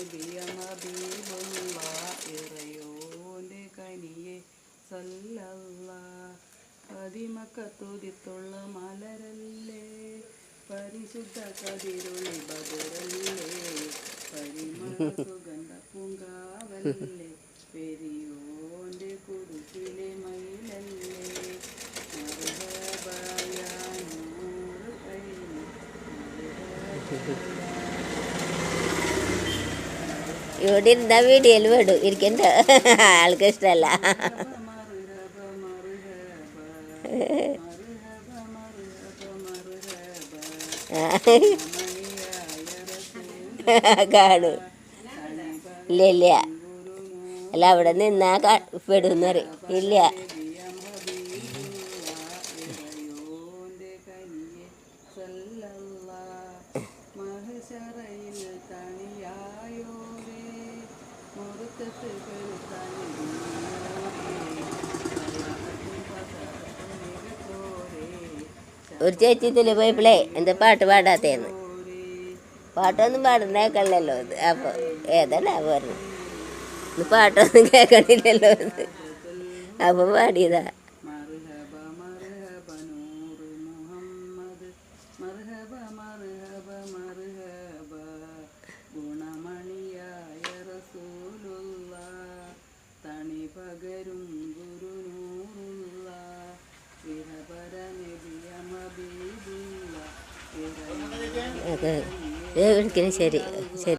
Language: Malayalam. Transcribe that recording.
നബിയ ഹബീബുള്ള ഇറയോന്റെ കനിയെ സല്ലല്ലാ പതിമക്കത്തുതിത്തുള്ള മലരല്ലേ പരിശുദ്ധ കതിരുളി ബദറല്ലേ പരിമള സുഗന്ധ പൂങ്കാവല്ലേ പെരിയോന്റെ കുറുക്കിലെ മയിലല്ലേ മറുഹബയാനൂറ് കൈന് ഇവിടെ ഇരുന്നാ വീഡിയോയിൽ വിടും ഇരിക്കണ്ട ആൾക്ക് ഇഷ്ടമല്ല കാണും ഇല്ല ഇല്ല അല്ല അവിടെ നിന്നാ പെടുന്ന ഇല്ല ഒരു ചേച്ചി ഇതില് പോയപ്പോഴേ എന്താ പാട്ട് പാടാത്തേന്ന് പാട്ടൊന്നും പാടുന്നേക്കണല്ലോ ഇത് അപ്പോൾ ഏതാണ് പറഞ്ഞു ഇത് പാട്ടൊന്നും കേൾക്കണില്ലല്ലോ ഇത് അപ്പം പാടിയതാ ഗുണമണിയായ റസൂലുള്ള തണി പകരും ഗുരുനൂറുള്ള വിരപര നബിയ ഹബീബുള്ള ശരി ശരി